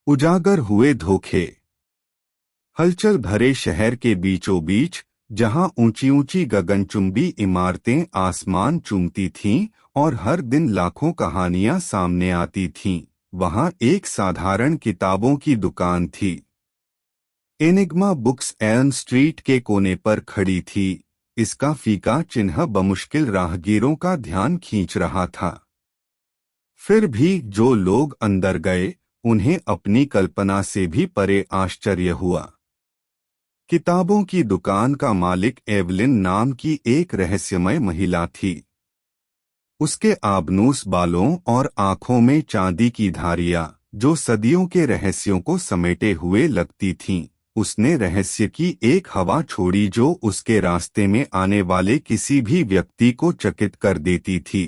उजागर हुए धोखे। हलचल भरे शहर के बीचों बीच, जहां ऊंची ऊंची गगनचुंबी इमारतें आसमान चूमती थीं और हर दिन लाखों कहानियां सामने आती थीं, वहां एक साधारण किताबों की दुकान थी। एनिग्मा बुक्स एल्म स्ट्रीट के कोने पर खड़ी थी। इसका फीका चिन्ह बमुश्किल राहगीरों का ध्यान खींच रहा था। फिर भी जो लोग अंदर गए, उन्हें अपनी कल्पना से भी परे आश्चर्य हुआ। किताबों की दुकान का मालिक एवलिन नाम की एक रहस्यमय महिला थी। उसके आबनूस बालों और आंखों में चांदी की धारियां, जो सदियों के रहस्यों को समेटे हुए लगती थीं, उसने रहस्य की एक हवा छोड़ी जो उसके रास्ते में आने वाले किसी भी व्यक्ति को चकित कर देती थी।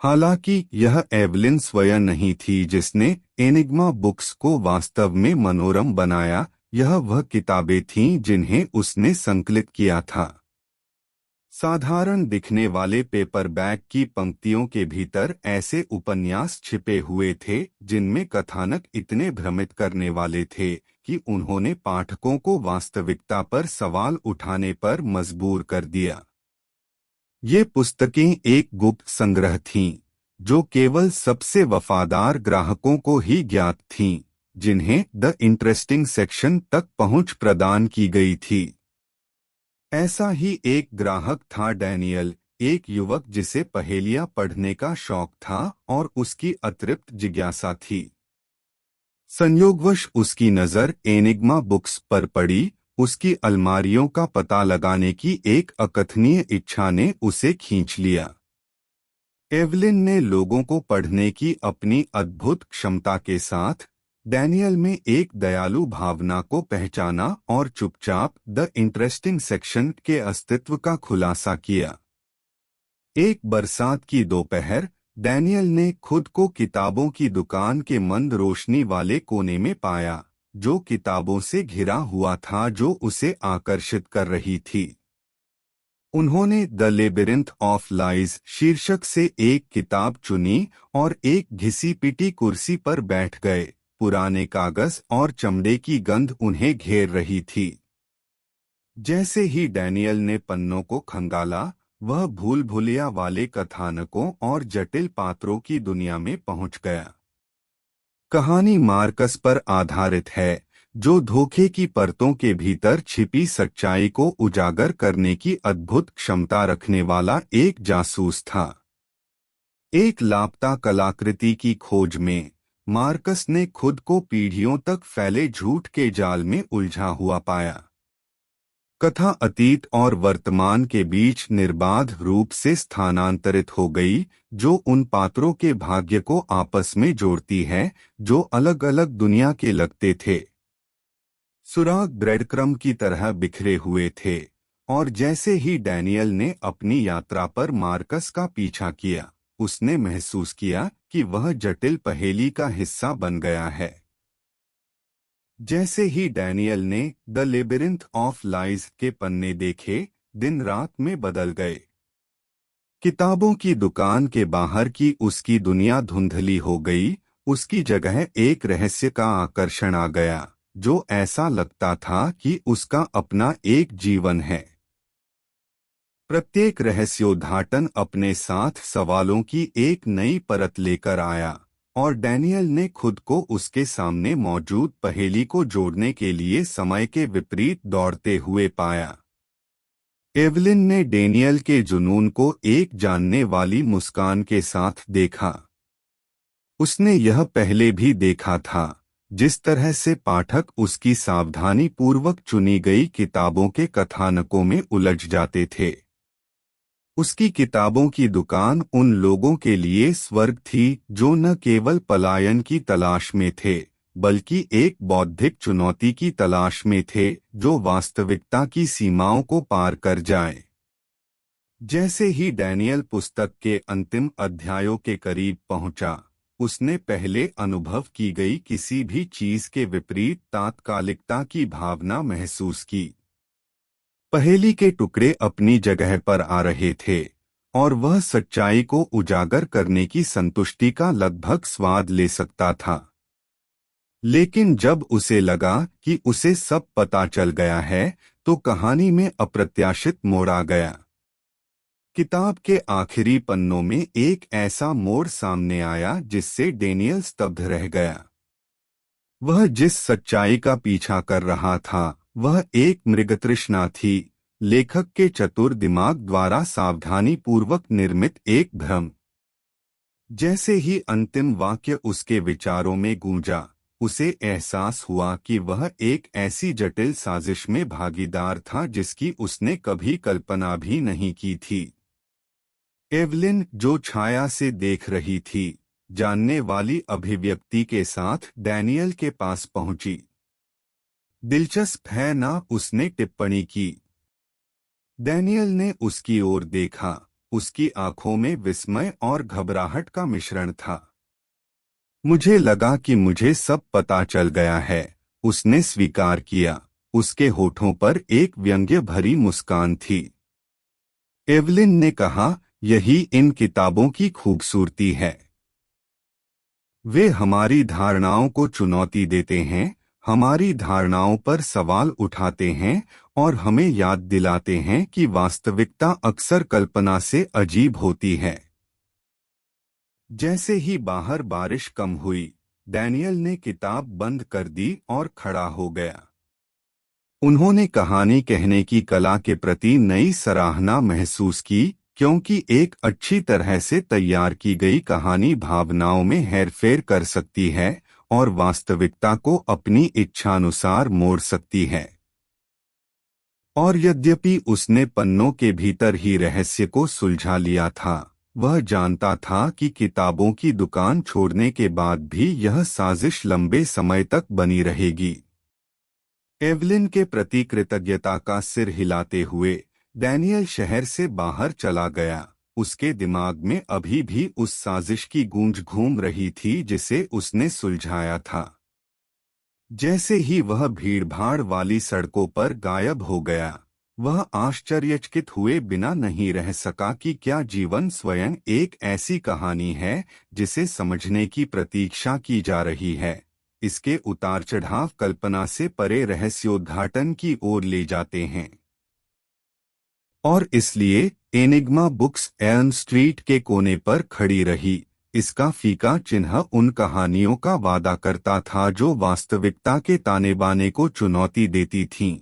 हालांकि यह एवलिन स्वयं नहीं थी जिसने एनिग्मा बुक्स को वास्तव में मनोरम बनाया, यह वह किताबें थीं जिन्हें उसने संकलित किया था। साधारण दिखने वाले पेपर बैग की पंक्तियों के भीतर ऐसे उपन्यास छिपे हुए थे जिनमें कथानक इतने भ्रमित करने वाले थे कि उन्होंने पाठकों को वास्तविकता पर सवाल उठाने पर मजबूर कर दिया। ये पुस्तकें एक गुप्त संग्रह थीं, जो केवल सबसे वफादार ग्राहकों को ही ज्ञात थीं, जिन्हें द इंटरेस्टिंग सेक्शन तक पहुंच प्रदान की गई थी। ऐसा ही एक ग्राहक था डैनियल, एक युवक जिसे पहेलियां पढ़ने का शौक था और उसकी अतृप्त जिज्ञासा थी। संयोगवश उसकी नज़र एनिग्मा बुक्स पर पड़ी। उसकी अलमारियों का पता लगाने की एक अकथनीय इच्छा ने उसे खींच लिया। एवलिन ने लोगों को पढ़ने की अपनी अद्भुत क्षमता के साथ डैनियल में एक दयालु भावना को पहचाना और चुपचाप द इंटरेस्टिंग सेक्शन के अस्तित्व का खुलासा किया। एक बरसात की दोपहर, डैनियल ने खुद को किताबों की दुकान के मंद रोशनी वाले कोने में पाया, जो किताबों से घिरा हुआ था जो उसे आकर्षित कर रही थी। उन्होंने द लेबिरिंथ ऑफ लाइज शीर्षक से एक किताब चुनी और एक घिसी पिटी कुर्सी पर बैठ गए। पुराने कागज और चमड़े की गंध उन्हें घेर रही थी। जैसे ही डैनियल ने पन्नों को खंगाला, वह भूल भुलैया वाले कथानकों और जटिल पात्रों की दुनिया में पहुंच गया। कहानी मार्कस पर आधारित है, जो धोखे की परतों के भीतर छिपी सच्चाई को उजागर करने की अद्भुत क्षमता रखने वाला एक जासूस था। एक लापता कलाकृति की खोज में मार्कस ने खुद को पीढ़ियों तक फैले झूठ के जाल में उलझा हुआ पाया। कथा अतीत और वर्तमान के बीच निर्बाध रूप से स्थानांतरित हो गई, जो उन पात्रों के भाग्य को आपस में जोड़ती है जो अलग अलग दुनिया के लगते थे। सुराग ब्रेडक्रम की तरह बिखरे हुए थे, और जैसे ही डैनियल ने अपनी यात्रा पर मार्कस का पीछा किया, उसने महसूस किया कि वह जटिल पहेली का हिस्सा बन गया है। जैसे ही डैनियल ने द लेबिरिंथ ऑफ लाइज के पन्ने देखे, दिन रात में बदल गए। किताबों की दुकान के बाहर की उसकी दुनिया धुंधली हो गई। उसकी जगह एक रहस्य का आकर्षण आ गया, जो ऐसा लगता था कि उसका अपना एक जीवन है। प्रत्येक रहस्योद्घाटन अपने साथ सवालों की एक नई परत लेकर आया, और डैनियल ने खुद को उसके सामने मौजूद पहेली को जोड़ने के लिए समय के विपरीत दौड़ते हुए पाया। एवलिन ने डैनियल के जुनून को एक जानने वाली मुस्कान के साथ देखा। उसने यह पहले भी देखा था, जिस तरह से पाठक उसकी सावधानी पूर्वक चुनी गई किताबों के कथानकों में उलझ जाते थे। उसकी किताबों की दुकान उन लोगों के लिए स्वर्ग थी जो न केवल पलायन की तलाश में थे, बल्कि एक बौद्धिक चुनौती की तलाश में थे जो वास्तविकता की सीमाओं को पार कर जाए। जैसे ही डैनियल पुस्तक के अंतिम अध्यायों के करीब पहुंचा, उसने पहले अनुभव की गई किसी भी चीज के विपरीत तात्कालिकता की भावना महसूस की। पहेली के टुकड़े अपनी जगह पर आ रहे थे, और वह सच्चाई को उजागर करने की संतुष्टि का लगभग स्वाद ले सकता था। लेकिन जब उसे लगा कि उसे सब पता चल गया है तो कहानी में अप्रत्याशित मोड़ आ गया। किताब के आखिरी पन्नों में एक ऐसा मोड़ सामने आया जिससे डेनियल स्तब्ध रह गया। वह जिस सच्चाई का पीछा कर रहा था वह एक मृगतृष्णा थी, लेखक के चतुर दिमाग द्वारा सावधानी पूर्वक निर्मित एक भ्रम। जैसे ही अंतिम वाक्य उसके विचारों में गूंजा, उसे एहसास हुआ कि वह एक ऐसी जटिल साजिश में भागीदार था जिसकी उसने कभी कल्पना भी नहीं की थी। एवलिन, जो छाया से देख रही थी, जानने वाली अभिव्यक्ति के साथ डैनियल के पास पहुंची। दिलचस्प है ना, उसने टिप्पणी की। डैनियल ने उसकी ओर देखा। उसकी आंखों में विस्मय और घबराहट का मिश्रण था। मुझे लगा कि मुझे सब पता चल गया है, उसने स्वीकार किया। उसके होठों पर एक व्यंग्य भरी मुस्कान थी। एवलिन ने कहा, यही इन किताबों की खूबसूरती है। वे हमारी धारणाओं को चुनौती देते हैं, हमारी धारणाओं पर सवाल उठाते हैं और हमें याद दिलाते हैं कि वास्तविकता अक्सर कल्पना से अजीब होती है। जैसे ही बाहर बारिश कम हुई, डैनियल ने किताब बंद कर दी और खड़ा हो गया। उन्होंने कहानी कहने की कला के प्रति नई सराहना महसूस की, क्योंकि एक अच्छी तरह से तैयार की गई कहानी भावनाओं में हेरफेर कर सकती है और वास्तविकता को अपनी इच्छानुसार मोड़ सकती है। और यद्यपि उसने पन्नों के भीतर ही रहस्य को सुलझा लिया था, वह जानता था कि किताबों की दुकान छोड़ने के बाद भी यह साजिश लंबे समय तक बनी रहेगी। एवलिन के प्रति कृतज्ञता का सिर हिलाते हुए डैनियल शहर से बाहर चला गया। उसके दिमाग में अभी भी उस साजिश की गूंज घूम रही थी जिसे उसने सुलझाया था। जैसे ही वह भीड़भाड़ वाली सड़कों पर गायब हो गया, वह आश्चर्यचकित हुए बिना नहीं रह सका कि क्या जीवन स्वयं एक ऐसी कहानी है जिसे समझने की प्रतीक्षा की जा रही है। इसके उतार चढ़ाव कल्पना से परे रहस्योद्घाटन की ओर ले जाते हैं। और इसलिए एनिग्मा बुक्स एल्म स्ट्रीट के कोने पर खड़ी रही। इसका फीका चिन्ह उन कहानियों का वादा करता था जो वास्तविकता के ताने-बाने को चुनौती देती थीं।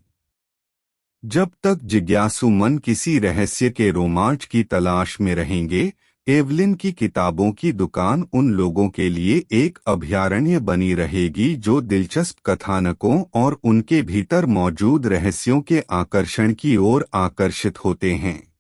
जब तक जिज्ञासु मन किसी रहस्य के रोमांच की तलाश में रहेंगे, एवलिन की किताबों की दुकान उन लोगों के लिए एक अभयारण्य बनी रहेगी जो दिलचस्प कथानकों और उनके भीतर मौजूद रहस्यों के आकर्षण की ओर आकर्षित होते हैं।